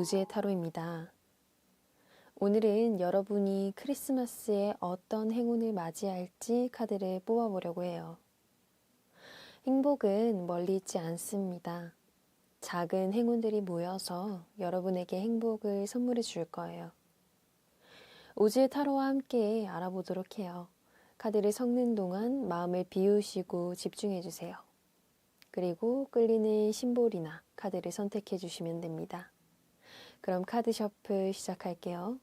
오지의 타로입니다. 오늘은 여러분이 크리스마스에 어떤 행운을 맞이할지 카드를 뽑아보려고 해요. 행복은 멀리 있지 않습니다. 작은 행운들이 모여서 여러분에게 행복을 선물해 줄 거예요. 오지의 타로와 함께 알아보도록 해요. 카드를 섞는 동안 마음을 비우시고 집중해 주세요. 그리고 끌리는 심볼이나 카드를 선택해 주시면 됩니다. 그럼 카드 셔플 시작할게요.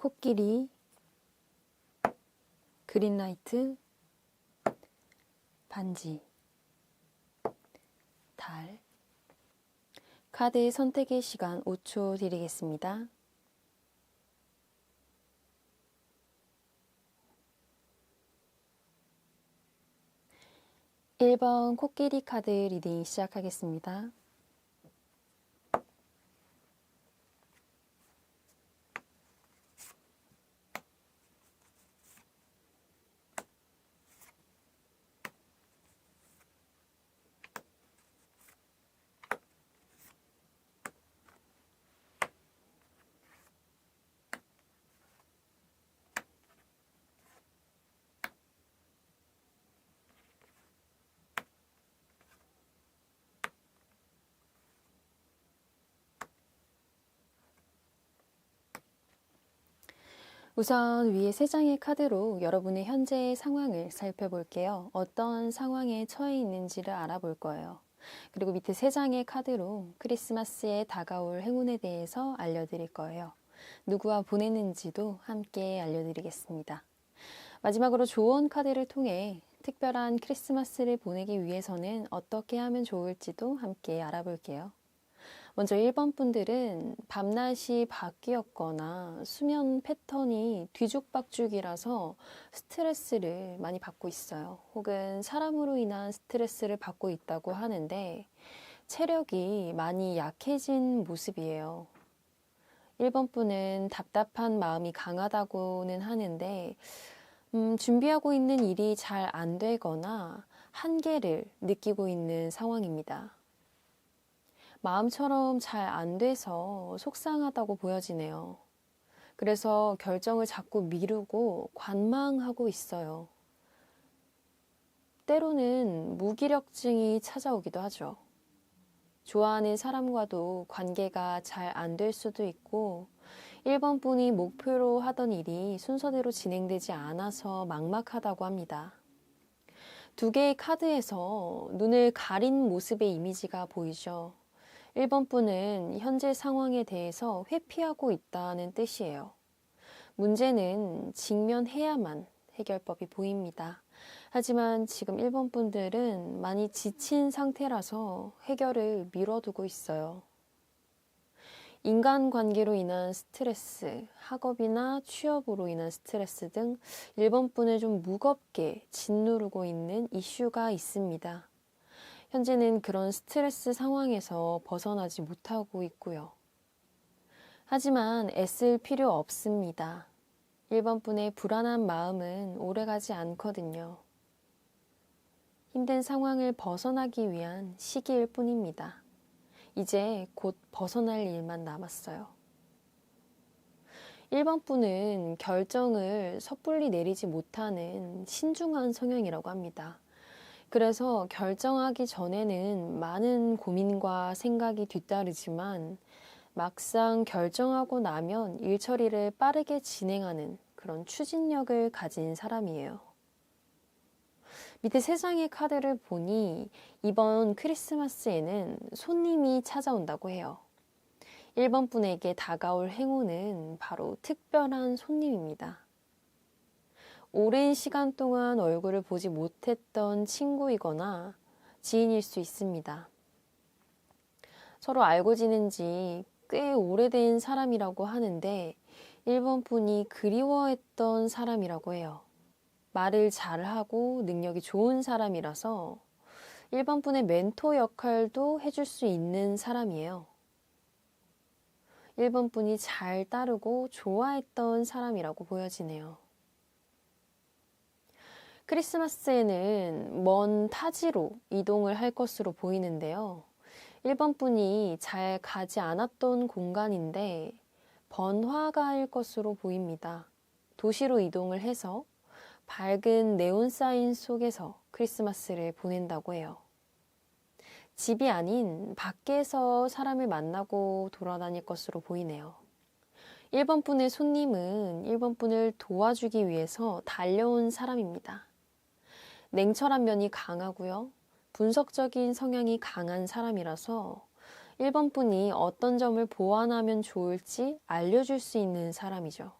코끼리, 그린라이트, 반지, 달. 카드 선택의 시간 5초 드리겠습니다. (1번) 코끼리 카드 리딩 시작하겠습니다. 우선 위에 3장의 카드로 여러분의 현재의 상황을 살펴볼게요. 어떤 상황에 처해 있는지를 알아볼 거예요. 그리고 밑에 3장의 카드로 크리스마스에 다가올 행운에 대해서 알려드릴 거예요. 누구와 보내는지도 함께 알려드리겠습니다. 마지막으로 조언 카드를 통해 특별한 크리스마스를 보내기 위해서는 어떻게 하면 좋을지도 함께 알아볼게요. 먼저 1번 분들은 밤낮이 바뀌었거나 수면 패턴이 뒤죽박죽이라서 스트레스를 많이 받고 있어요. 혹은 사람으로 인한 스트레스를 받고 있다고 하는데 체력이 많이 약해진 모습이에요. 1번 분은 답답한 마음이 강하다고는 하는데 준비하고 있는 일이 잘 안 되거나 한계를 느끼고 있는 상황입니다. 마음처럼 잘 안 돼서 속상하다고 보여지네요. 그래서 결정을 자꾸 미루고 관망하고 있어요. 때로는 무기력증이 찾아오기도 하죠. 좋아하는 사람과도 관계가 잘 안 될 수도 있고 1번 분이 목표로 하던 일이 순서대로 진행되지 않아서 막막하다고 합니다. 두 개의 카드에서 눈을 가린 모습의 이미지가 보이죠. 1번 분은 현재 상황에 대해서 회피하고 있다는 뜻이에요. 문제는 직면해야만 해결법이 보입니다. 하지만 지금 1번 분들은 많이 지친 상태라서 해결을 미뤄두고 있어요. 인간관계로 인한 스트레스, 학업이나 취업으로 인한 스트레스 등 1번 분을 좀 무겁게 짓누르고 있는 이슈가 있습니다. 현재는 그런 스트레스 상황에서 벗어나지 못하고 있고요. 하지만 애쓸 필요 없습니다. 1번 분의 불안한 마음은 오래가지 않거든요. 힘든 상황을 벗어나기 위한 시기일 뿐입니다. 이제 곧 벗어날 일만 남았어요. 1번 분은 결정을 섣불리 내리지 못하는 신중한 성향이라고 합니다. 그래서 결정하기 전에는 많은 고민과 생각이 뒤따르지만 막상 결정하고 나면 일 처리를 빠르게 진행하는 그런 추진력을 가진 사람이에요. 밑에 세 장의 카드를 보니 이번 크리스마스에는 손님이 찾아온다고 해요. 1번 분에게 다가올 행운은 바로 특별한 손님입니다. 오랜 시간 동안 얼굴을 보지 못했던 친구이거나 지인일 수 있습니다. 서로 알고 지낸 지 꽤 오래된 사람이라고 하는데 1번 분이 그리워했던 사람이라고 해요. 말을 잘하고 능력이 좋은 사람이라서 1번 분의 멘토 역할도 해줄 수 있는 사람이에요. 1번 분이 잘 따르고 좋아했던 사람이라고 보여지네요. 크리스마스에는 먼 타지로 이동을 할 것으로 보이는데요. 1번 분이 잘 가지 않았던 공간인데 번화가일 것으로 보입니다. 도시로 이동을 해서 밝은 네온 사인 속에서 크리스마스를 보낸다고 해요. 집이 아닌 밖에서 사람을 만나고 돌아다닐 것으로 보이네요. 1번 분의 손님은 1번 분을 도와주기 위해서 달려온 사람입니다. 냉철한 면이 강하고요. 분석적인 성향이 강한 사람이라서 1번 분이 어떤 점을 보완하면 좋을지 알려줄 수 있는 사람이죠.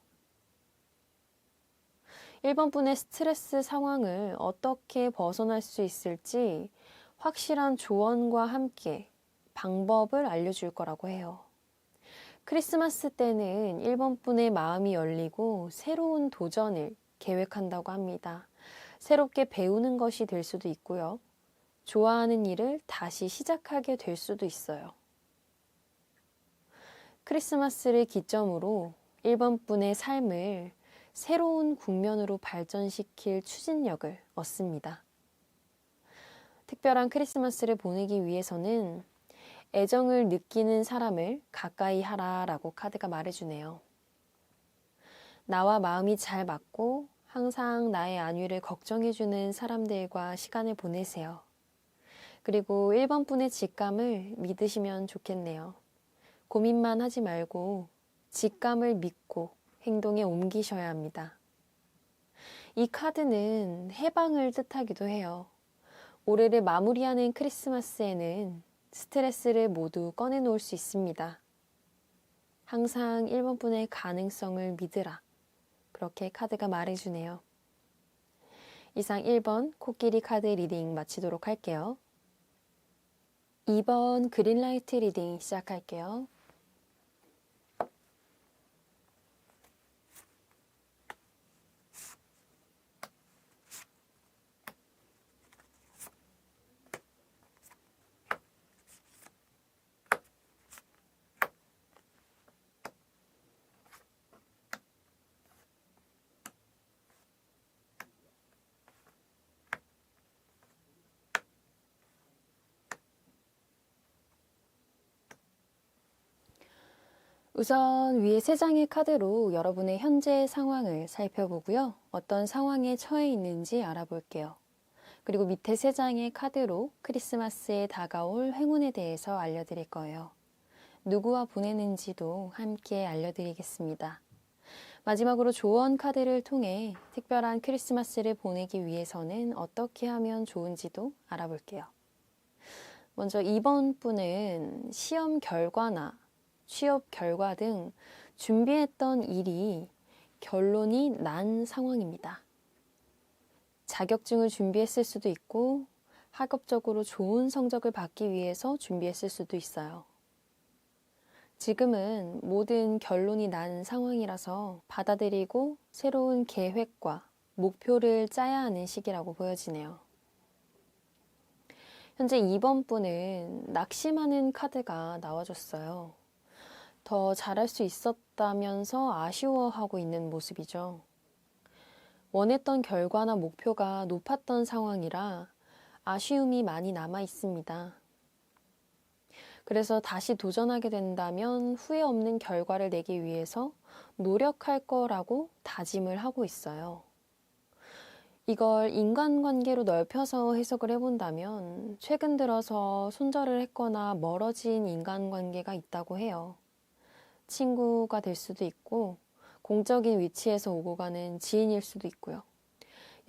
1번 분의 스트레스 상황을 어떻게 벗어날 수 있을지 확실한 조언과 함께 방법을 알려줄 거라고 해요. 크리스마스 때는 1번 분의 마음이 열리고 새로운 도전을 계획한다고 합니다. 새롭게 배우는 것이 될 수도 있고요. 좋아하는 일을 다시 시작하게 될 수도 있어요. 크리스마스를 기점으로 1번 분의 삶을 새로운 국면으로 발전시킬 추진력을 얻습니다. 특별한 크리스마스를 보내기 위해서는 애정을 느끼는 사람을 가까이 하라라고 카드가 말해주네요. 나와 마음이 잘 맞고 항상 나의 안위를 걱정해주는 사람들과 시간을 보내세요. 그리고 1번 분의 직감을 믿으시면 좋겠네요. 고민만 하지 말고 직감을 믿고 행동에 옮기셔야 합니다. 이 카드는 해방을 뜻하기도 해요. 올해를 마무리하는 크리스마스에는 스트레스를 모두 꺼내놓을 수 있습니다. 항상 1번 분의 가능성을 믿으라. 그렇게 카드가 말해주네요. 이상 1번 코끼리 카드 리딩 마치도록 할게요. 2번 그린라이트 리딩 시작할게요. 우선 위에 세 장의 카드로 여러분의 현재 상황을 살펴보고요. 어떤 상황에 처해 있는지 알아볼게요. 그리고 밑에 3장의 카드로 크리스마스에 다가올 행운에 대해서 알려드릴 거예요. 누구와 보내는지도 함께 알려드리겠습니다. 마지막으로 조언 카드를 통해 특별한 크리스마스를 보내기 위해서는 어떻게 하면 좋은지도 알아볼게요. 먼저 이번 분은 시험 결과나 취업 결과 등 준비했던 일이 결론이 난 상황입니다. 자격증을 준비했을 수도 있고 학업적으로 좋은 성적을 받기 위해서 준비했을 수도 있어요. 지금은 모든 결론이 난 상황이라서 받아들이고 새로운 계획과 목표를 짜야 하는 시기라고 보여지네요. 현재 2번 분은 낙심하는 카드가 나와줬어요. 더 잘할 수 있었다면서 아쉬워하고 있는 모습이죠. 원했던 결과나 목표가 높았던 상황이라 아쉬움이 많이 남아 있습니다. 그래서 다시 도전하게 된다면 후회 없는 결과를 내기 위해서 노력할 거라고 다짐을 하고 있어요. 이걸 인간관계로 넓혀서 해석을 해본다면 최근 들어서 손절을 했거나 멀어진 인간관계가 있다고 해요. 친구가 될 수도 있고 공적인 위치에서 오고 가는 지인일 수도 있고요.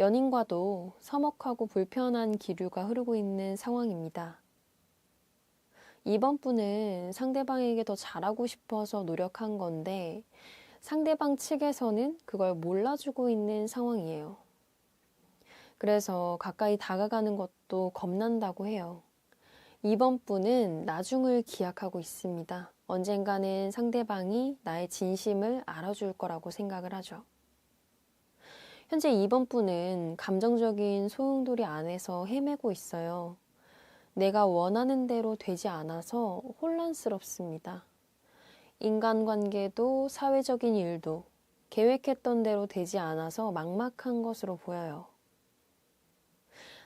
연인과도 서먹하고 불편한 기류가 흐르고 있는 상황입니다. 이번 분은 상대방에게 더 잘하고 싶어서 노력한 건데 상대방 측에서는 그걸 몰라주고 있는 상황이에요. 그래서 가까이 다가가는 것도 겁난다고 해요. 이번 분은 나중을 기약하고 있습니다. 언젠가는 상대방이 나의 진심을 알아줄 거라고 생각을 하죠. 현재 이번 분은 감정적인 소용돌이 안에서 헤매고 있어요. 내가 원하는 대로 되지 않아서 혼란스럽습니다. 인간관계도 사회적인 일도 계획했던 대로 되지 않아서 막막한 것으로 보여요.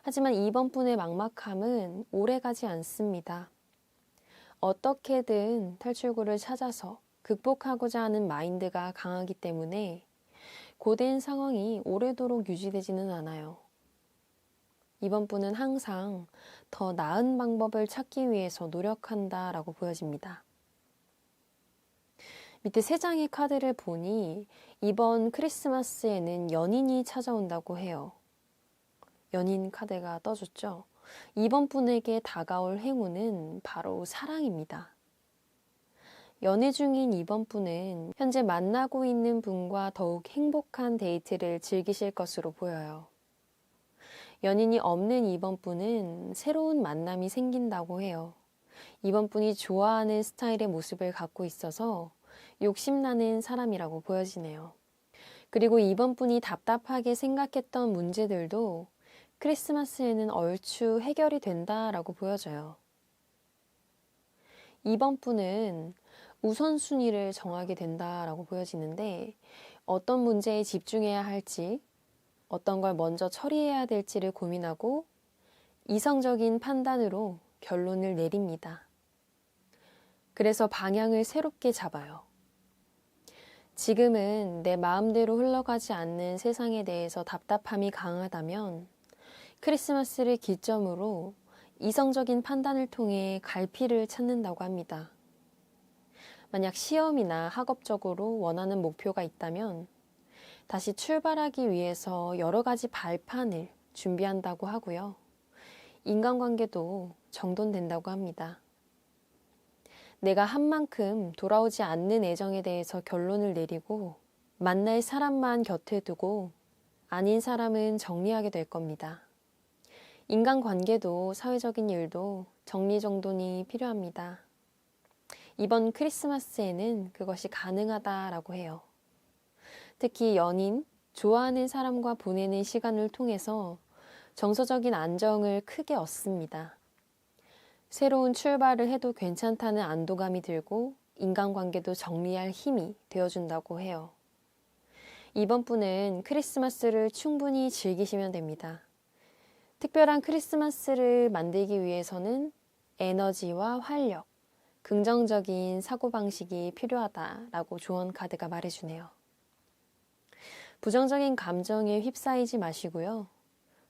하지만 이번 분의 막막함은 오래가지 않습니다. 어떻게든 탈출구를 찾아서 극복하고자 하는 마인드가 강하기 때문에 고된 상황이 오래도록 유지되지는 않아요. 이번 분은 항상 더 나은 방법을 찾기 위해서 노력한다라고 보여집니다. 밑에 3장의 카드를 보니 이번 크리스마스에는 연인이 찾아온다고 해요. 연인 카드가 떠줬죠. 이번 분에게 다가올 행운은 바로 사랑입니다. 연애 중인 이번 분은 현재 만나고 있는 분과 더욱 행복한 데이트를 즐기실 것으로 보여요. 연인이 없는 이번 분은 새로운 만남이 생긴다고 해요. 이번 분이 좋아하는 스타일의 모습을 갖고 있어서 욕심나는 사람이라고 보여지네요. 그리고 이번 분이 답답하게 생각했던 문제들도 크리스마스에는 얼추 해결이 된다라고 보여져요. 이번 분은 우선순위를 정하게 된다라고 보여지는데 어떤 문제에 집중해야 할지, 어떤 걸 먼저 처리해야 될지를 고민하고 이성적인 판단으로 결론을 내립니다. 그래서 방향을 새롭게 잡아요. 지금은 내 마음대로 흘러가지 않는 세상에 대해서 답답함이 강하다면 크리스마스를 기점으로 이성적인 판단을 통해 갈피를 찾는다고 합니다. 만약 시험이나 학업적으로 원하는 목표가 있다면 다시 출발하기 위해서 여러 가지 발판을 준비한다고 하고요. 인간관계도 정돈된다고 합니다. 내가 한 만큼 돌아오지 않는 애정에 대해서 결론을 내리고 만날 사람만 곁에 두고 아닌 사람은 정리하게 될 겁니다. 인간관계도 사회적인 일도 정리정돈이 필요합니다. 이번 크리스마스에는 그것이 가능하다라고 해요. 특히 연인, 좋아하는 사람과 보내는 시간을 통해서 정서적인 안정을 크게 얻습니다. 새로운 출발을 해도 괜찮다는 안도감이 들고 인간관계도 정리할 힘이 되어준다고 해요. 이번 분은 크리스마스를 충분히 즐기시면 됩니다. 특별한 크리스마스를 만들기 위해서는 에너지와 활력, 긍정적인 사고방식이 필요하다라고 조언 카드가 말해주네요. 부정적인 감정에 휩싸이지 마시고요.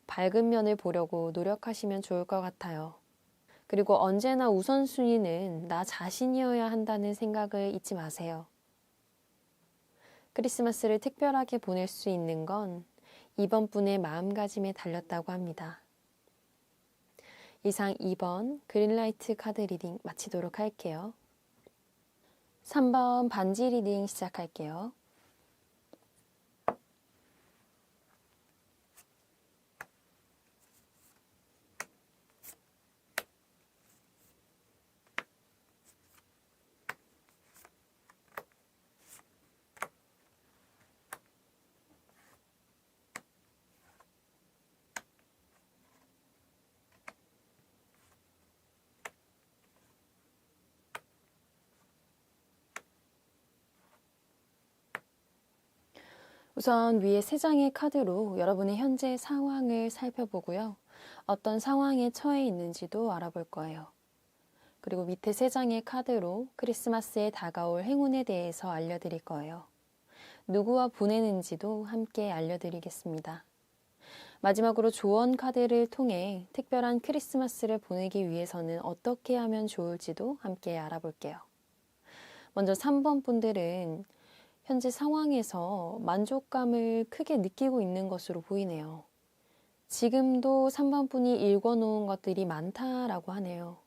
밝은 면을 보려고 노력하시면 좋을 것 같아요. 그리고 언제나 우선순위는 나 자신이어야 한다는 생각을 잊지 마세요. 크리스마스를 특별하게 보낼 수 있는 건 이번 분의 마음가짐에 달렸다고 합니다. 이상 2번 그린라이트 카드 리딩 마치도록 할게요. 3번 반지 리딩 시작할게요. 우선 위에 3장의 카드로 여러분의 현재 상황을 살펴보고요. 어떤 상황에 처해 있는지도 알아볼 거예요. 그리고 밑에 3장의 카드로 크리스마스에 다가올 행운에 대해서 알려드릴 거예요. 누구와 보내는지도 함께 알려드리겠습니다. 마지막으로 조언 카드를 통해 특별한 크리스마스를 보내기 위해서는 어떻게 하면 좋을지도 함께 알아볼게요. 먼저 3번 분들은 현재 상황에서 만족감을 크게 느끼고 있는 것으로 보이네요. 지금도 3번 분이 읽어놓은 것들이 많다라고 하네요.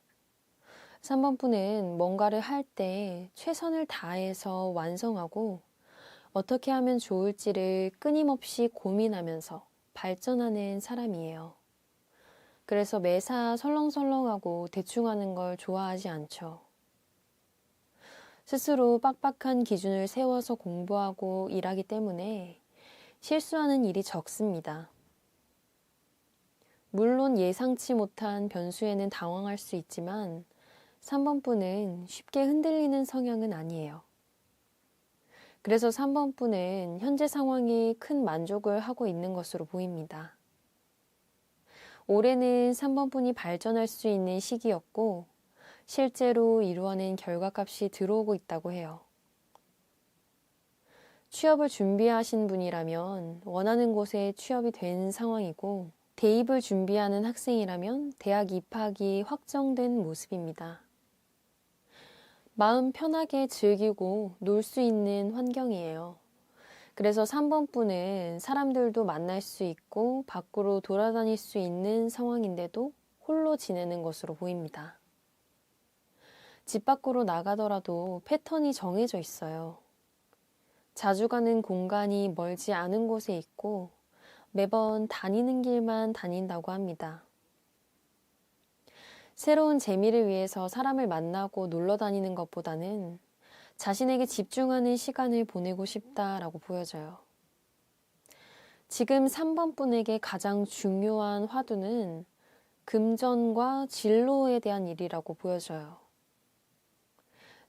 3번 분은 뭔가를 할 때 최선을 다해서 완성하고 어떻게 하면 좋을지를 끊임없이 고민하면서 발전하는 사람이에요. 그래서 매사 설렁설렁하고 대충 하는 걸 좋아하지 않죠. 스스로 빡빡한 기준을 세워서 공부하고 일하기 때문에 실수하는 일이 적습니다. 물론 예상치 못한 변수에는 당황할 수 있지만 3번 분은 쉽게 흔들리는 성향은 아니에요. 그래서 3번 분은 현재 상황에 큰 만족을 하고 있는 것으로 보입니다. 올해는 3번 분이 발전할 수 있는 시기였고 실제로 이루어낸 결과값이 들어오고 있다고 해요. 취업을 준비하신 분이라면 원하는 곳에 취업이 된 상황이고 대입을 준비하는 학생이라면 대학 입학이 확정된 모습입니다. 마음 편하게 즐기고 놀 수 있는 환경이에요. 그래서 3번 분은 사람들도 만날 수 있고 밖으로 돌아다닐 수 있는 상황인데도 홀로 지내는 것으로 보입니다. 집 밖으로 나가더라도 패턴이 정해져 있어요. 자주 가는 공간이 멀지 않은 곳에 있고 매번 다니는 길만 다닌다고 합니다. 새로운 재미를 위해서 사람을 만나고 놀러 다니는 것보다는 자신에게 집중하는 시간을 보내고 싶다라고 보여져요. 지금 3번 분에게 가장 중요한 화두는 금전과 진로에 대한 일이라고 보여져요.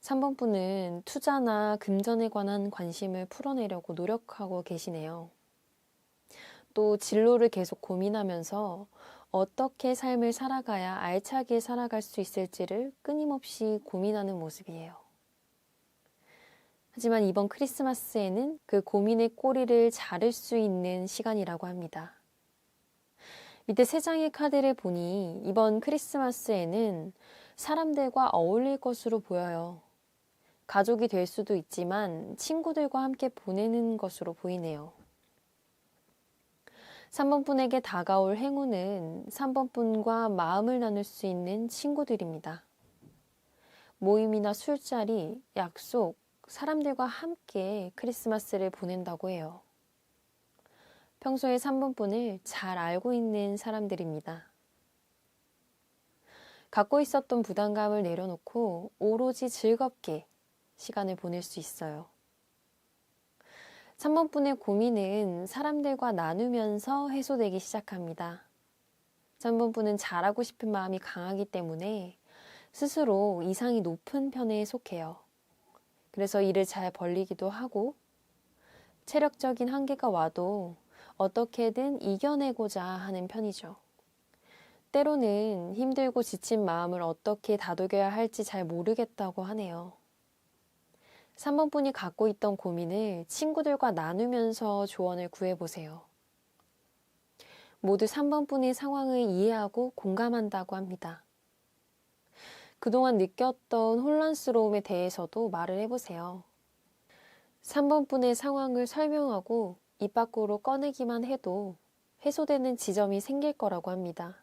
3번 분은 투자나 금전에 관한 관심을 풀어내려고 노력하고 계시네요. 또 진로를 계속 고민하면서 어떻게 삶을 살아가야 알차게 살아갈 수 있을지를 끊임없이 고민하는 모습이에요. 하지만 이번 크리스마스에는 그 고민의 꼬리를 자를 수 있는 시간이라고 합니다. 밑에 3장의 카드를 보니 이번 크리스마스에는 사람들과 어울릴 것으로 보여요. 가족이 될 수도 있지만 친구들과 함께 보내는 것으로 보이네요. 3번 분에게 다가올 행운은 3번 분과 마음을 나눌 수 있는 친구들입니다. 모임이나 술자리, 약속, 사람들과 함께 크리스마스를 보낸다고 해요. 평소에 3번 분을 잘 알고 있는 사람들입니다. 갖고 있었던 부담감을 내려놓고 오로지 즐겁게 시간을 보낼 수 있어요. 3번 분의 고민은 사람들과 나누면서 해소되기 시작합니다. 3번 분은 잘하고 싶은 마음이 강하기 때문에 스스로 이상이 높은 편에 속해요. 그래서 일을 잘 벌리기도 하고 체력적인 한계가 와도 어떻게든 이겨내고자 하는 편이죠. 때로는 힘들고 지친 마음을 어떻게 다독여야 할지 잘 모르겠다고 하네요. 3번 분이 갖고 있던 고민을 친구들과 나누면서 조언을 구해보세요. 모두 3번 분의 상황을 이해하고 공감한다고 합니다. 그동안 느꼈던 혼란스러움에 대해서도 말을 해보세요. 3번 분의 상황을 설명하고 입 밖으로 꺼내기만 해도 해소되는 지점이 생길 거라고 합니다.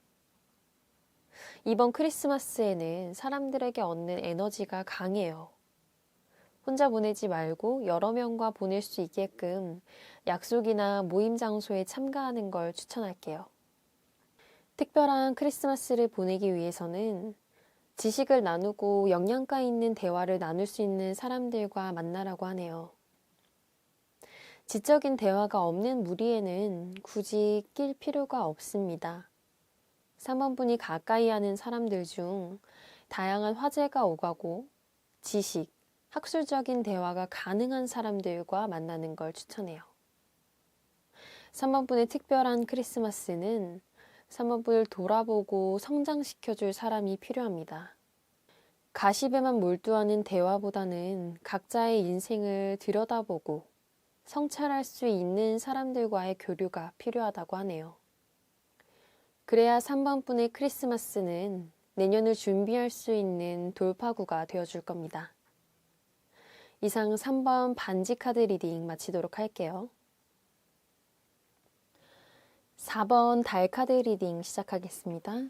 이번 크리스마스에는 사람들에게 얻는 에너지가 강해요. 혼자 보내지 말고 여러 명과 보낼 수 있게끔 약속이나 모임 장소에 참가하는 걸 추천할게요. 특별한 크리스마스를 보내기 위해서는 지식을 나누고 영양가 있는 대화를 나눌 수 있는 사람들과 만나라고 하네요. 지적인 대화가 없는 무리에는 굳이 낄 필요가 없습니다. 3번 분이 가까이 하는 사람들 중 다양한 화제가 오가고 지식, 학술적인 대화가 가능한 사람들과 만나는 걸 추천해요. 3번 분의 특별한 크리스마스는 3번 분을 돌아보고 성장시켜줄 사람이 필요합니다. 가십에만 몰두하는 대화보다는 각자의 인생을 들여다보고 성찰할 수 있는 사람들과의 교류가 필요하다고 하네요. 그래야 3번 분의 크리스마스는 내년을 준비할 수 있는 돌파구가 되어줄 겁니다. 이상 3번 반지 카드 리딩 마치도록 할게요. 4번 달 카드 리딩 시작하겠습니다.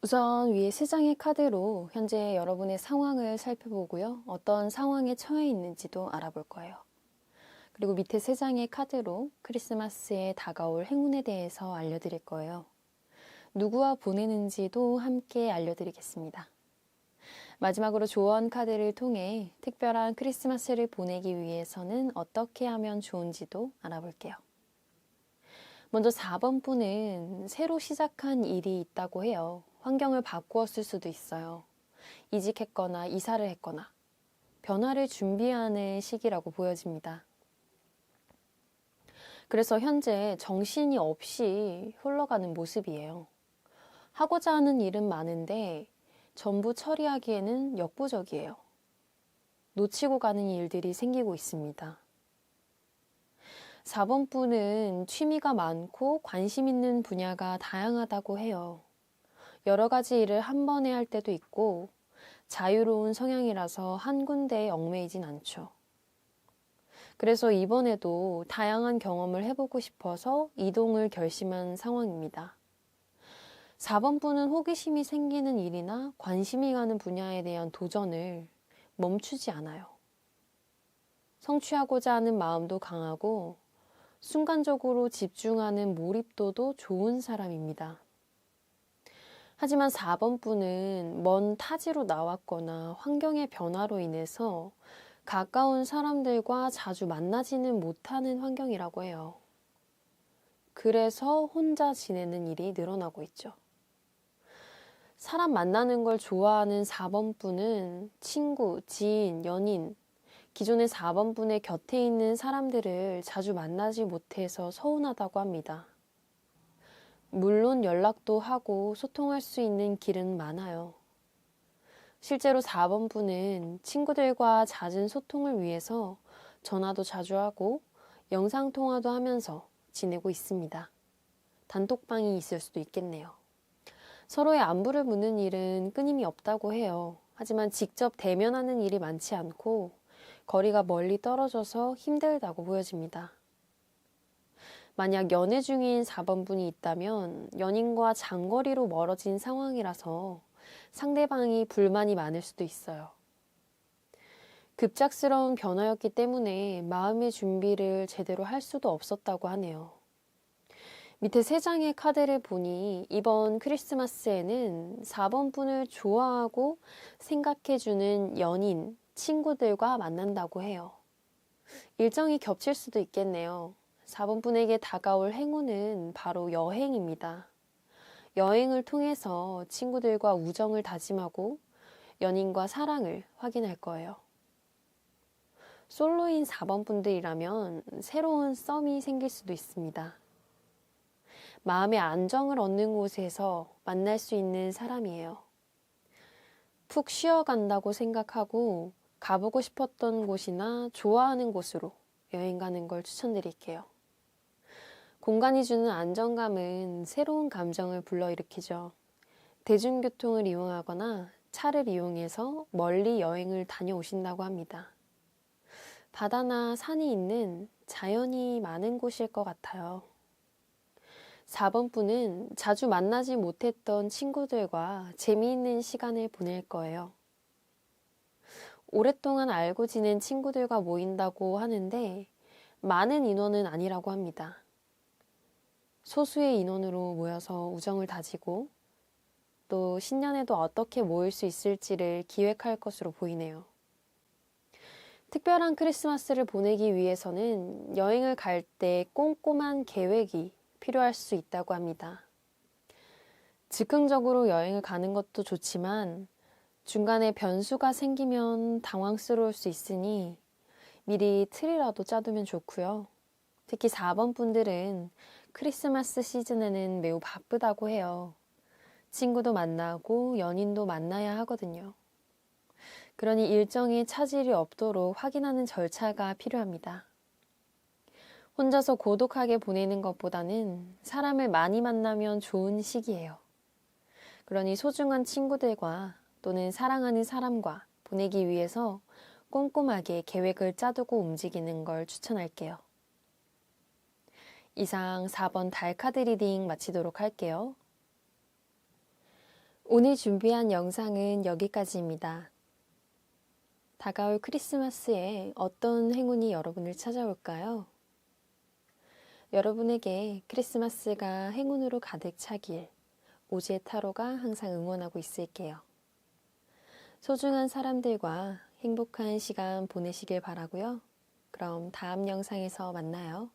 우선 위에 3장의 카드로 현재 여러분의 상황을 살펴보고요. 어떤 상황에 처해 있는지도 알아볼 거예요. 그리고 밑에 3장의 카드로 크리스마스에 다가올 행운에 대해서 알려드릴 거예요. 누구와 보내는지도 함께 알려드리겠습니다. 마지막으로 조언 카드를 통해 특별한 크리스마스를 보내기 위해서는 어떻게 하면 좋은지도 알아볼게요. 먼저 4번 분은 새로 시작한 일이 있다고 해요. 환경을 바꾸었을 수도 있어요. 이직했거나 이사를 했거나 변화를 준비하는 시기라고 보여집니다. 그래서 현재 정신이 없이 흘러가는 모습이에요. 하고자 하는 일은 많은데 전부 처리하기에는 역부족이에요. 놓치고 가는 일들이 생기고 있습니다. 4번 분은 취미가 많고 관심 있는 분야가 다양하다고 해요. 여러 가지 일을 한 번에 할 때도 있고 자유로운 성향이라서 한 군데에 얽매이진 않죠. 그래서 이번에도 다양한 경험을 해보고 싶어서 이동을 결심한 상황입니다. 4번 분은 호기심이 생기는 일이나 관심이 가는 분야에 대한 도전을 멈추지 않아요. 성취하고자 하는 마음도 강하고 순간적으로 집중하는 몰입도도 좋은 사람입니다. 하지만 4번 분은 먼 타지로 나왔거나 환경의 변화로 인해서 가까운 사람들과 자주 만나지는 못하는 환경이라고 해요. 그래서 혼자 지내는 일이 늘어나고 있죠. 사람 만나는 걸 좋아하는 4번 분은 친구, 지인, 연인, 기존의 4번 분의 곁에 있는 사람들을 자주 만나지 못해서 서운하다고 합니다. 물론 연락도 하고 소통할 수 있는 길은 많아요. 실제로 4번 분은 친구들과 잦은 소통을 위해서 전화도 자주 하고 영상통화도 하면서 지내고 있습니다. 단톡방이 있을 수도 있겠네요. 서로의 안부를 묻는 일은 끊임이 없다고 해요. 하지만 직접 대면하는 일이 많지 않고 거리가 멀리 떨어져서 힘들다고 보여집니다. 만약 연애 중인 4번 분이 있다면 연인과 장거리로 멀어진 상황이라서 상대방이 불만이 많을 수도 있어요. 급작스러운 변화였기 때문에 마음의 준비를 제대로 할 수도 없었다고 하네요. 밑에 3장의 카드를 보니 이번 크리스마스에는 4번 분을 좋아하고 생각해주는 연인, 친구들과 만난다고 해요. 일정이 겹칠 수도 있겠네요. 4번 분에게 다가올 행운은 바로 여행입니다. 여행을 통해서 친구들과 우정을 다짐하고 연인과 사랑을 확인할 거예요. 솔로인 4번 분들이라면 새로운 썸이 생길 수도 있습니다. 마음의 안정을 얻는 곳에서 만날 수 있는 사람이에요. 푹 쉬어간다고 생각하고 가보고 싶었던 곳이나 좋아하는 곳으로 여행 가는 걸 추천드릴게요. 공간이 주는 안정감은 새로운 감정을 불러일으키죠. 대중교통을 이용하거나 차를 이용해서 멀리 여행을 다녀오신다고 합니다. 바다나 산이 있는 자연이 많은 곳일 것 같아요. 4번 분은 자주 만나지 못했던 친구들과 재미있는 시간을 보낼 거예요. 오랫동안 알고 지낸 친구들과 모인다고 하는데 많은 인원은 아니라고 합니다. 소수의 인원으로 모여서 우정을 다지고 또 신년에도 어떻게 모일 수 있을지를 기획할 것으로 보이네요. 특별한 크리스마스를 보내기 위해서는 여행을 갈 때 꼼꼼한 계획이 필요할 수 있다고 합니다. 즉흥적으로 여행을 가는 것도 좋지만 중간에 변수가 생기면 당황스러울 수 있으니 미리 틀이라도 짜두면 좋고요. 특히 4번 분들은 크리스마스 시즌에는 매우 바쁘다고 해요. 친구도 만나고 연인도 만나야 하거든요. 그러니 일정에 차질이 없도록 확인하는 절차가 필요합니다. 혼자서 고독하게 보내는 것보다는 사람을 많이 만나면 좋은 시기예요. 그러니 소중한 친구들과 또는 사랑하는 사람과 보내기 위해서 꼼꼼하게 계획을 짜두고 움직이는 걸 추천할게요. 이상 4번 달 카드 리딩 마치도록 할게요. 오늘 준비한 영상은 여기까지입니다. 다가올 크리스마스에 어떤 행운이 여러분을 찾아올까요? 여러분에게 크리스마스가 행운으로 가득 차길 오지의 타로가 항상 응원하고 있을게요. 소중한 사람들과 행복한 시간 보내시길 바라고요. 그럼 다음 영상에서 만나요.